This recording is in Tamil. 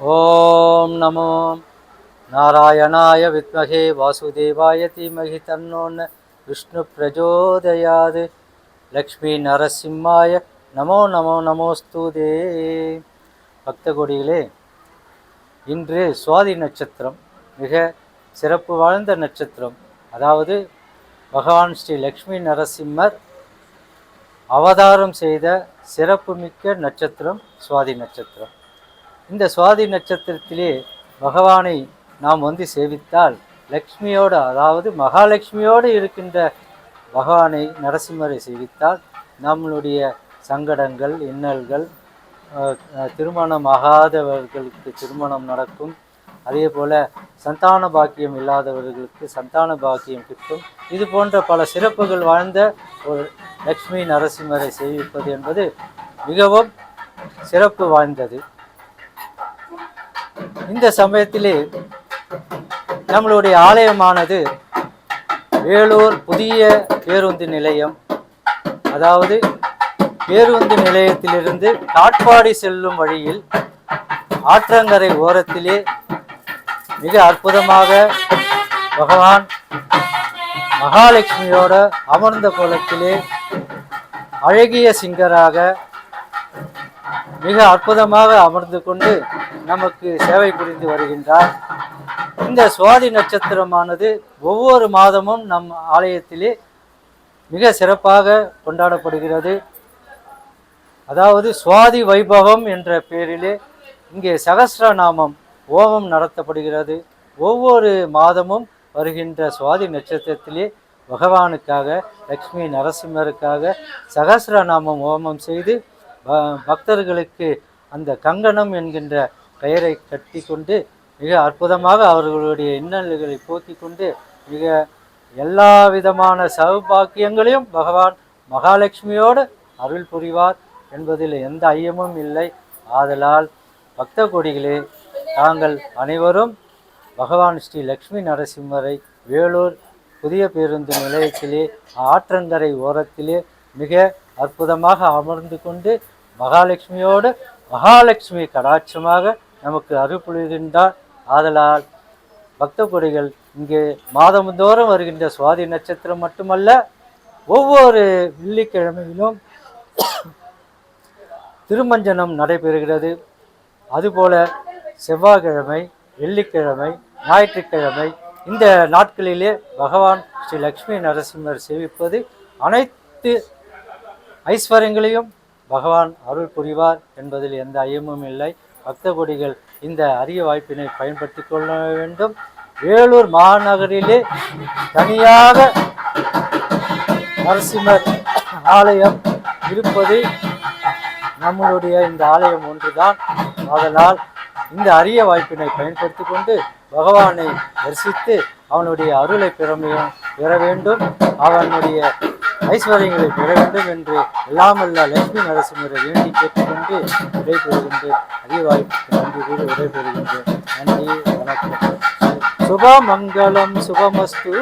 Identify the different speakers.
Speaker 1: ஓம் நமோ நாராயணாய வித்மகே வாசுதேவாய தீமகி தன்னோன்ன விஷ்ணு பிரஜோதயாது. லக்ஷ்மி நரசிம்மாய நமோ நமோ நமோஸ்துதே. பக்த கொடிகளே, இன்று சுவாதி நட்சத்திரம் மிக சிறப்பு வாழ்ந்த நட்சத்திரம். அதாவது பகவான் ஸ்ரீ லக்ஷ்மி நரசிம்மர் அவதாரம் செய்த சிறப்புமிக்க நட்சத்திரம் சுவாதி நட்சத்திரம். இந்த சுவாதி நட்சத்திரத்திலே பகவானை நாம் சேவித்தால் லக்ஷ்மியோடு, அதாவது மகாலட்சுமியோடு இருக்கின்ற பகவானை நரசிம்மரை சேவித்தால் நம்மளுடைய சங்கடங்கள், இன்னல்கள், திருமணம் ஆகாதவர்களுக்கு திருமணம் நடக்கும். அதே போல் சந்தான பாக்கியம் இல்லாதவர்களுக்கு சந்தான பாக்கியம் கிட்டும். இது போன்ற பல சிறப்புகள் வாழ்ந்த ஒரு லக்ஷ்மி நரசிம்மரை சேவிப்பது என்பது மிகவும் சிறப்பு வாய்ந்தது. இந்த சமயத்திலே நம்மளுடைய ஆலயமானது வேலூர் புதிய பேருந்து நிலையம், அதாவது பேருந்து நிலையத்திலிருந்து காட்பாடி செல்லும் வழியில் ஆற்றங்கரை ஓரத்திலே மிக அற்புதமாக பகவான் மகாலட்சுமியோட அமர்ந்த கோலத்திலே அழகிய சிங்கராக மிக அற்புதமாக அமர்ந்து கொண்டு நமக்கு சேவை புரிந்து வருகின்றார். இந்த சுவாதி நட்சத்திரமானது ஒவ்வொரு மாதமும் நம் ஆலயத்திலே மிக சிறப்பாக கொண்டாடப்படுகிறது. அதாவது சுவாதி வைபவம் என்ற பெயரிலே இங்கே சகஸ்ரநாமம் ஹோமம் நடத்தப்படுகிறது. ஒவ்வொரு மாதமும் வருகின்ற சுவாதி நட்சத்திரத்திலே பகவானுக்காக, லக்ஷ்மி நரசிம்மருக்காக சகஸ்ரநாமம் ஹோமம் செய்து பக்தர்களுக்கு அந்த கங்கணம் என்கின்ற பெயரை கட்டி கொண்டு மிக அற்புதமாக அவர்களுடைய இன்னல்களை போக்கி கொண்டு மிக எல்லா விதமான சௌபாக்கியங்களையும் பகவான் மகாலட்சுமியோடு அருள் புரிவார் என்பதில் எந்த ஐயமும் இல்லை. ஆதலால் பக்த கொடிகளே, தாங்கள் அனைவரும் பகவான் ஸ்ரீ லக்ஷ்மி நரசிம்மரை வேலூர் புதிய பேருந்து நிலையத்திலே ஆற்றங்கரை ஓரத்திலே மிக அற்புதமாக அமர்ந்து கொண்டு மகாலட்சுமியோடு மகாலட்சுமி கடாட்சமாக நமக்கு அருள் புரிகின்றார். ஆதலால் பக்த கொடிகள் இங்கே மாதந்தோறும் வருகின்ற சுவாதி நட்சத்திரம் மட்டுமல்ல, ஒவ்வொரு வெள்ளிக்கிழமையிலும் திருமஞ்சனம் நடைபெறுகிறது. அதுபோல செவ்வாய்க்கிழமை, வெள்ளிக்கிழமை, ஞாயிற்றுக்கிழமை இந்த நாட்களிலே பகவான் ஸ்ரீ லக்ஷ்மி நரசிம்மர் சேவிப்பது அனைத்து ஐஸ்வர்யங்களையும் பகவான் அருள் புரிவார் என்பதில் எந்த ஐயமும் இல்லை. பக்த கொடிகள் இந்த அரிய வாய்ப்பினை பயன்படுத்தி கொள்ள வேண்டும். வேலூர் மாநகரிலே தனியாக நரசிம்மர் ஆலயம் இருப்பது நம்மளுடைய இந்த ஆலயம் ஒன்றுதான். ஆதலால் இந்த அரிய வாய்ப்பினை பயன்படுத்தி கொண்டு பகவானை தரிசித்து அவனுடைய அருளை பெற வேண்டும், அவனுடைய ஐஸ்வர்யங்களை பெற வேண்டும் என்று எல்லாமல்ல லட்சுமி நரசிம்மரை வேண்டி கேட்டுக்கொண்டு விடைபெறுகின்றேன். அரிய வாய்ப்புக்கு நன்றி கூறி விடைபெறுகின்றேன். நன்றி, வணக்கம். சுபமங்கலம், சுபமஸ்து.